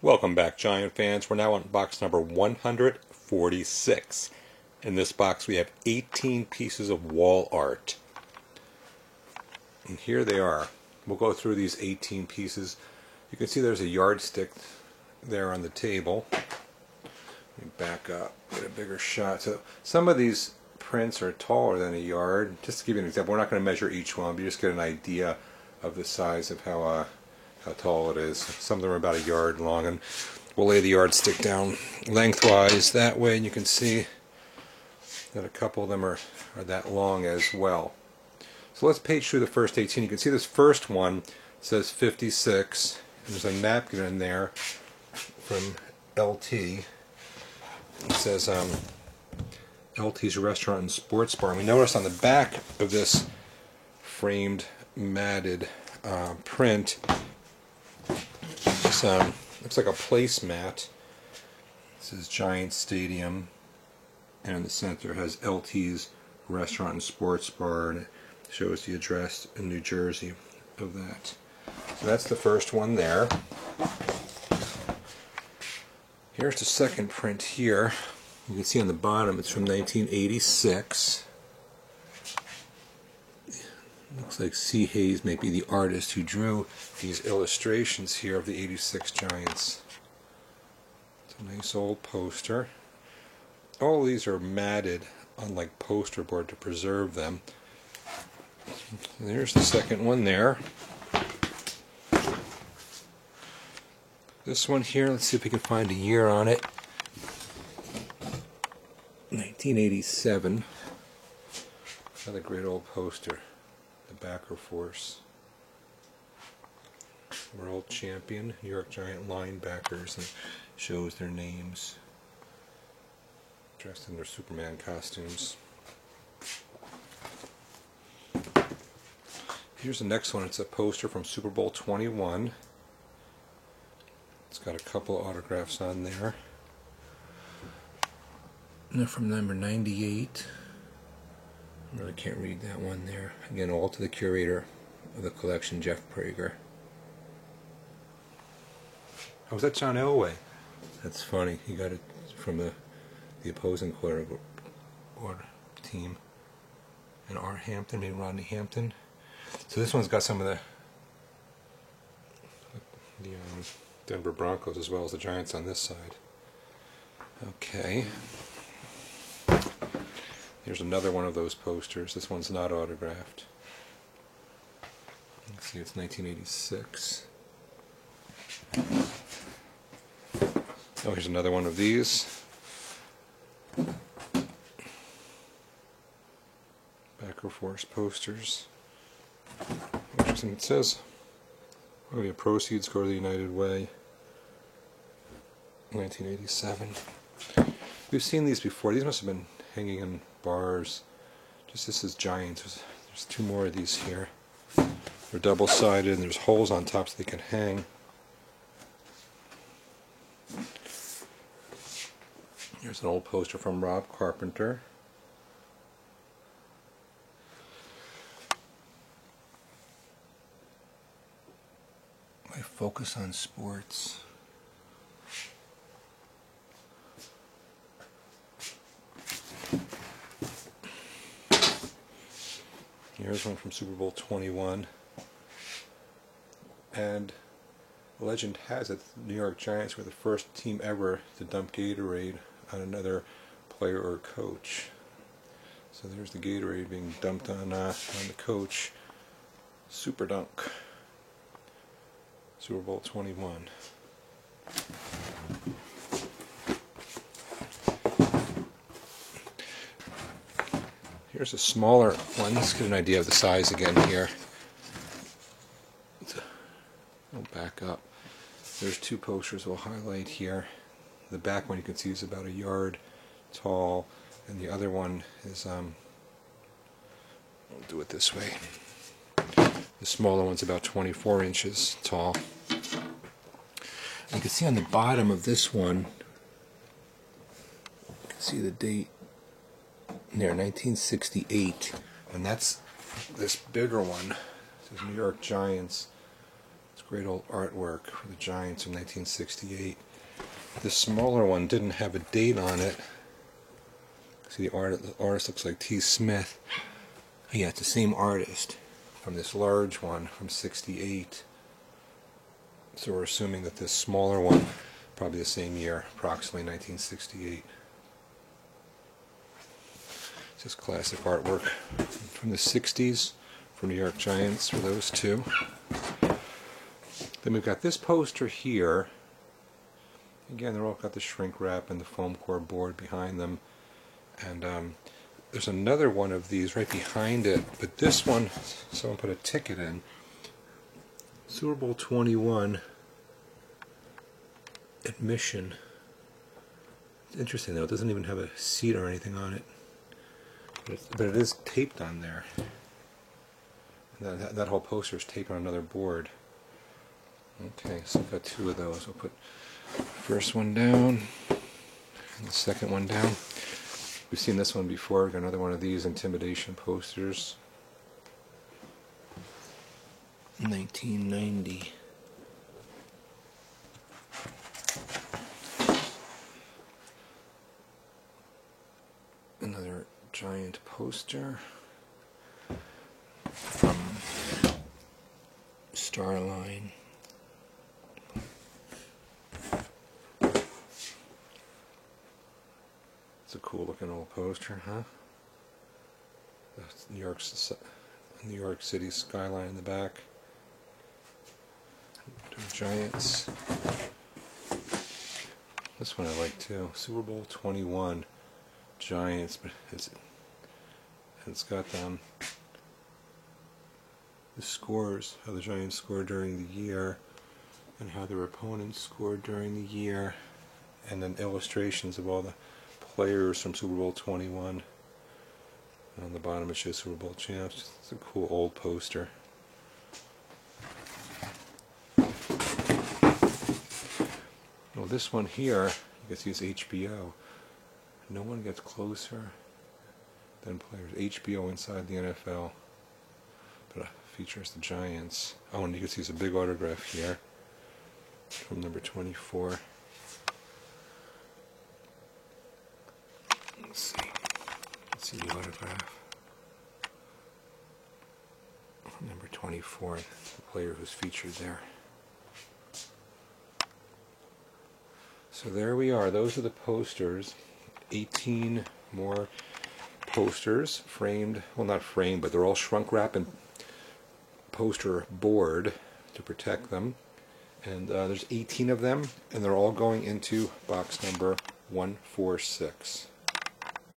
Welcome back, Giant fans. We're now on box number 146. In this box we have 18 pieces of wall art. And here they are. We'll go through these 18 pieces. You can see there's a yardstick there on the table. Let me back up, get a bigger shot. So some of these prints are taller than a yard. Just to give you an example, we're not going to measure each one, but you just get an idea of the size of how tall it is. Some of them are about a yard long, and we'll lay the yardstick down lengthwise that way, and you can see that a couple of them are that long as well. So let's page through the first 18. You can see this first one says 56, and there's a napkin in there from LT. It says LT's Restaurant and Sports Bar. And we notice on the back of this framed matted print, this looks like a placemat. This is Giant Stadium, and in the center has LT's Restaurant and Sports Bar, and it shows the address in New Jersey of that. So that's the first one there. Here's the second print here. You can see on the bottom it's from 1986. Looks like C. Hayes may be the artist who drew these illustrations here of the 86 Giants. It's a nice old poster. All of these are matted, unlike poster board, to preserve them. There's the second one there. This one here, let's see if we can find a year on it. 1987. Another great old poster. The Backer Force. World champion, New York Giant linebackers, and shows their names. Dressed in their Superman costumes. Here's the next one. It's a poster from Super Bowl 21. It's got a couple autographs on there. And they're from number 98. I really can't read that one there. Again, all to the curator of the collection, Jeff Prager. Oh, was that John Elway? That's funny. He got it from the opposing quarter team. And R. Hampton, maybe Rodney Hampton. So this one's got some of the Denver Broncos as well as the Giants on this side. Okay. Here's another one of those posters. This one's not autographed. Let's see, it's 1986. Oh, here's another one of these. Backer Force posters. Interesting. It says, oh yeah, proceeds go to the United Way. 1987. We've seen these before. These must have been hanging in bars. Just this is Giants. There's two more of these here. They're double-sided and there's holes on top so they can hang. Here's an old poster from Rob Carpenter. My focus on sports. Here's one from Super Bowl 21. And legend has it the New York Giants were the first team ever to dump Gatorade on another player or coach. So there's the Gatorade being dumped on the coach. Super dunk. Super Bowl 21. Here's a smaller one. Let's get an idea of the size again here. I'll back up. There's two posters we'll highlight here. The back one you can see is about a yard tall, and the other one is, we'll do it this way. The smaller one's about 24 inches tall. You can see on the bottom of this one, you can see the date there, 1968, and that's this bigger one. It says New York Giants. It's great old artwork for the Giants in 1968. This smaller one didn't have a date on it. See, the artist looks like T. Smith. Yeah, it's the same artist from this large one from 68. So we're assuming that this smaller one, probably the same year, approximately 1968. It's just classic artwork from the 60s for New York Giants for those two. Then we've got this poster here. Again, they're all got the shrink wrap and the foam core board behind them. And there's another one of these right behind it, but this one, someone put a ticket in. Super Bowl 21 admission. It's interesting though, it doesn't even have a seat or anything on it. But it is taped on there. And that whole poster is taped on another board. Okay, so I've got two of those. We'll put the first one down and the second one down. We've seen this one before. We've got another one of these intimidation posters. 1990. Another giant poster from Starline. It's a cool looking old poster, huh? That's New York City skyline in the back. Giants. This one I like too. Super Bowl 21 Giants, but it's got the scores, how the Giants scored during the year and how their opponents scored during the year, and then illustrations of all the players from Super Bowl 21. And on the bottom it shows Super Bowl champs. It's a cool old poster. Well, this one here, you can see it's HBO. No one gets closer than players. HBO inside the NFL. But it features the Giants. Oh, and you can see it's a big autograph here from number 24. Let's see. Let's see the autograph. Number 24, the player who's featured there. So there we are. Those are the posters. 18 more posters, framed, well not framed, but they're all shrunk wrap and poster board to protect them. And there's 18 of them, and they're all going into box number 146.